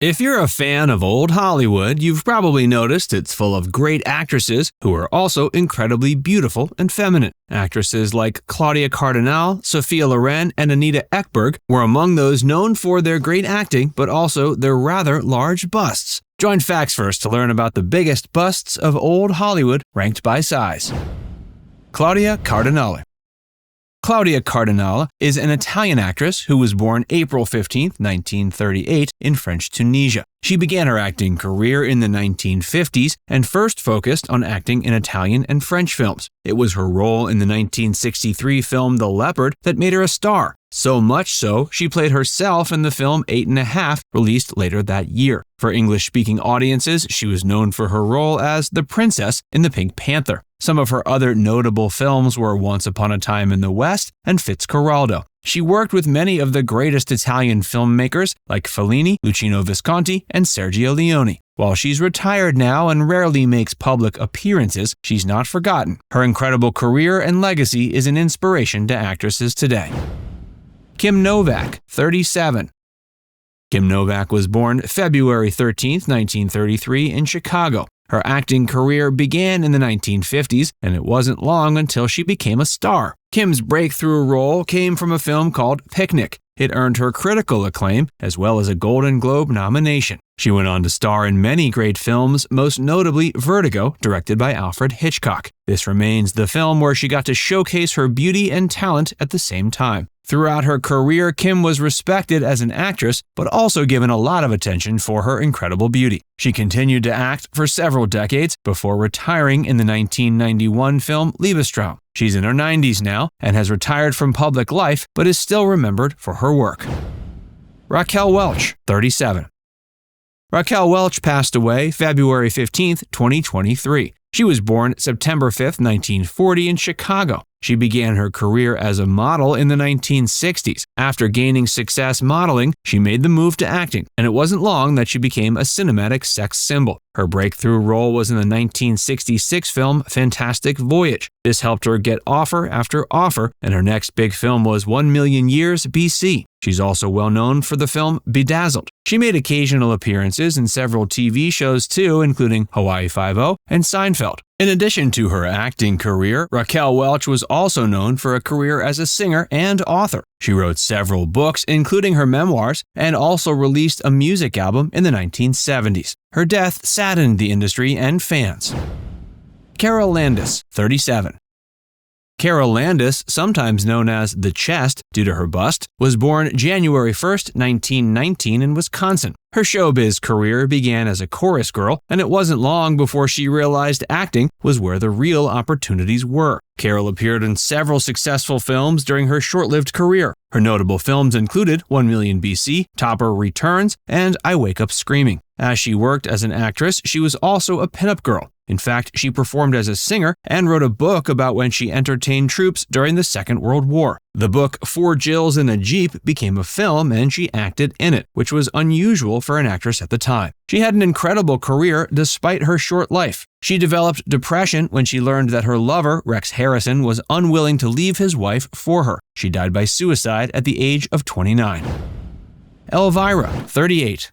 If you're a fan of old Hollywood, you've probably noticed it's full of great actresses who are also incredibly beautiful and feminine. Actresses like Claudia Cardinale, Sophia Loren, and Anita Ekberg were among those known for their great acting, but also their rather large busts. Join Facts First to learn about the biggest busts of old Hollywood ranked by size. Claudia Cardinale. Claudia Cardinale is an Italian actress who was born April 15, 1938, in French Tunisia. She began her acting career in the 1950s and first focused on acting in Italian and French films. It was her role in the 1963 film The Leopard that made her a star. So much so, she played herself in the film 8½, released later that year. For English-speaking audiences, she was known for her role as the princess in the Pink Panther. Some of her other notable films were Once Upon a Time in the West and Fitzcarraldo. She worked with many of the greatest Italian filmmakers like Fellini, Luchino Visconti, and Sergio Leone. While she's retired now and rarely makes public appearances, she's not forgotten. Her incredible career and legacy is an inspiration to actresses today. Kim Novak, 37. Kim Novak was born February 13, 1933 in Chicago. Her acting career began in the 1950s, and it wasn't long until she became a star. Kim's breakthrough role came from a film called Picnic. It earned her critical acclaim, as well as a Golden Globe nomination. She went on to star in many great films, most notably Vertigo, directed by Alfred Hitchcock. This remains the film where she got to showcase her beauty and talent at the same time. Throughout her career, Kim was respected as an actress, but also given a lot of attention for her incredible beauty. She continued to act for several decades before retiring in the 1991 film Liebestraum. She's in her 90s now and has retired from public life, but is still remembered for her work. Raquel Welch, 37. Raquel Welch passed away February 15, 2023. She was born September 5, 1940 in Chicago. She began her career as a model in the 1960s. After gaining success modeling, she made the move to acting, and it wasn't long that she became a cinematic sex symbol. Her breakthrough role was in the 1966 film Fantastic Voyage. This helped her get offer after offer, and her next big film was 1,000,000 Years BC. She's also well known for the film Bedazzled. She made occasional appearances in several TV shows too, including Hawaii Five-0 and Seinfeld. In addition to her acting career, Raquel Welch was also known for a career as a singer and author. She wrote several books, including her memoirs, and also released a music album in the 1970s. Her death saddened the industry and fans. Carole Landis, 37. Carole Landis, sometimes known as the Chest due to her bust, was born January 1, 1919 in Wisconsin. Her showbiz career began as a chorus girl, and it wasn't long before she realized acting was where the real opportunities were. Carole appeared in several successful films during her short-lived career. Her notable films included 1,000,000 BC, Topper Returns, and I Wake Up Screaming. As she worked as an actress, she was also a pinup girl. In fact, she performed as a singer and wrote a book about when she entertained troops during the Second World War. The book Four Jills in a Jeep became a film and she acted in it, which was unusual for an actress at the time. She had an incredible career despite her short life. She developed depression when she learned that her lover, Rex Harrison, was unwilling to leave his wife for her. She died by suicide at the age of 29. Elvira, 38.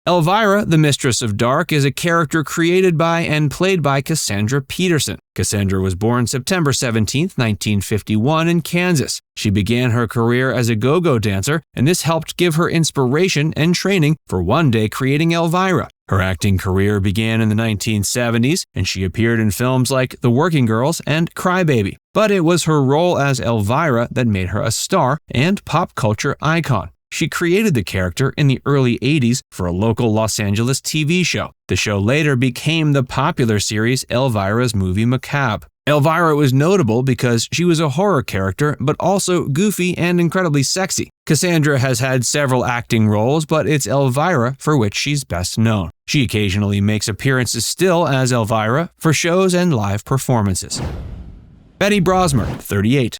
Elvira, the Mistress of Dark, is a character created by and played by Cassandra Peterson. Cassandra was born September 17, 1951 in Kansas. She began her career as a go-go dancer, and this helped give her inspiration and training for one day creating Elvira. Her acting career began in the 1970s, and she appeared in films like The Working Girls and Crybaby. But it was her role as Elvira that made her a star and pop culture icon. She created the character in the early 80s for a local Los Angeles TV show. The show later became the popular series Elvira's Movie Macabre. Elvira was notable because she was a horror character, but also goofy and incredibly sexy. Cassandra has had several acting roles, but it's Elvira for which she's best known. She occasionally makes appearances still as Elvira for shows and live performances. Betty Brosmer, 38.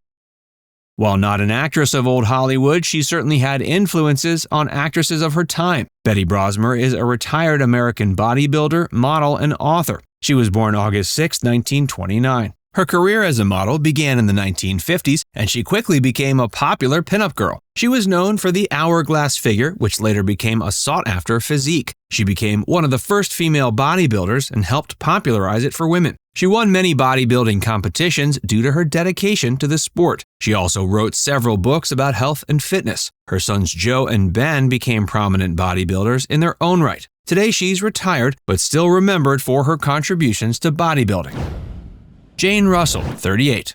While not an actress of old Hollywood, she certainly had influences on actresses of her time. Betty Brosmer is a retired American bodybuilder, model, and author. She was born August 6, 1929. Her career as a model began in the 1950s, and she quickly became a popular pinup girl. She was known for the hourglass figure, which later became a sought-after physique. She became one of the first female bodybuilders and helped popularize it for women. She won many bodybuilding competitions due to her dedication to the sport. She also wrote several books about health and fitness. Her sons Joe and Ben became prominent bodybuilders in their own right. Today she's retired, but still remembered for her contributions to bodybuilding. Jayne Russell, 38.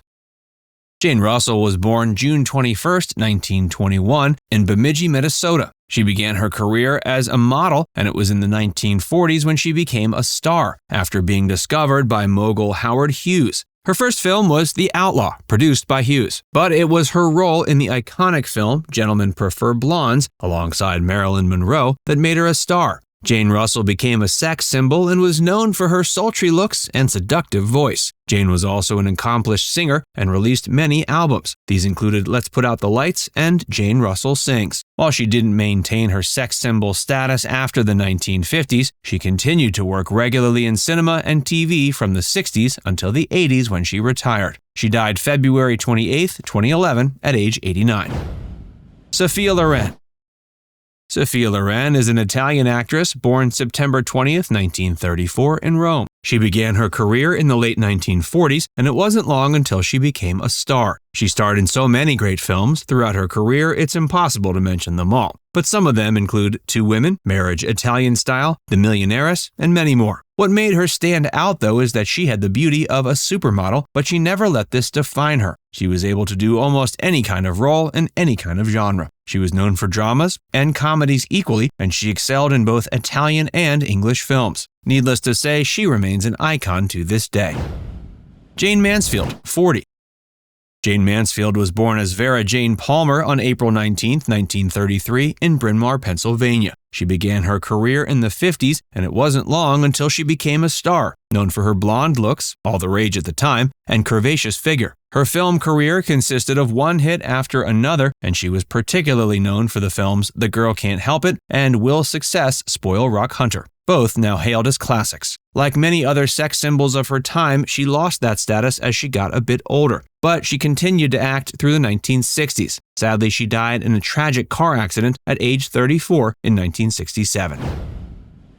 Jayne Russell was born June 21, 1921, in Bemidji, Minnesota. She began her career as a model, and it was in the 1940s when she became a star, after being discovered by mogul Howard Hughes. Her first film was The Outlaw, produced by Hughes, but it was her role in the iconic film Gentlemen Prefer Blondes, alongside Marilyn Monroe, that made her a star. Jayne Russell became a sex symbol and was known for her sultry looks and seductive voice. Jayne was also an accomplished singer and released many albums. These included Let's Put Out the Lights and Jayne Russell Sings. While she didn't maintain her sex symbol status after the 1950s, she continued to work regularly in cinema and TV from the 60s until the 80s when she retired. She died February 28, 2011, at age 89. Sophia Loren. Sophia Loren is an Italian actress born September 20, 1934, in Rome. She began her career in the late 1940s, and it wasn't long until she became a star. She starred in so many great films throughout her career, it's impossible to mention them all. But some of them include Two Women, Marriage Italian Style, The Millionaires, and many more. What made her stand out, though, is that she had the beauty of a supermodel, but she never let this define her. She was able to do almost any kind of role in any kind of genre. She was known for dramas and comedies equally, and she excelled in both Italian and English films. Needless to say, she remains an icon to this day. Jayne Mansfield, 40. Jayne Mansfield was born as Vera Jane Palmer on April 19, 1933, in Bryn Mawr, Pennsylvania. She began her career in the 50s, and it wasn't long until she became a star, known for her blonde looks, all the rage at the time, and curvaceous figure. Her film career consisted of one hit after another, and she was particularly known for the films The Girl Can't Help It and Will Success Spoil Rock Hunter, both now hailed as classics. Like many other sex symbols of her time, she lost that status as she got a bit older, but she continued to act through the 1960s. Sadly, she died in a tragic car accident at age 34 in 1967.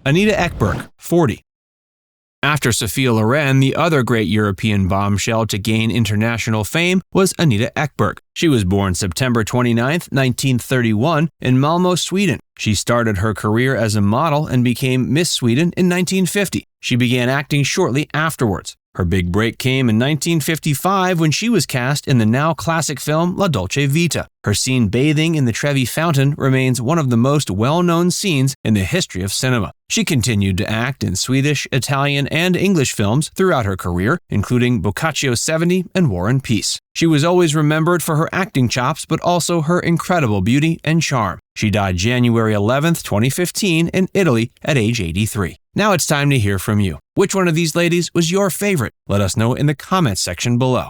Anita Ekberg, 40. After Sophia Loren, the other great European bombshell to gain international fame was Anita Ekberg. She was born September 29, 1931, in Malmö, Sweden. She started her career as a model and became Miss Sweden in 1950. She began acting shortly afterwards. Her big break came in 1955 when she was cast in the now classic film La Dolce Vita. Her scene bathing in the Trevi Fountain remains one of the most well-known scenes in the history of cinema. She continued to act in Swedish, Italian, and English films throughout her career, including Boccaccio 70 and War and Peace. She was always remembered for her acting chops, but also her incredible beauty and charm. She died January 11, 2015, in Italy at age 83. Now it's time to hear from you. Which one of these ladies was your favorite? Let us know in the comments section below.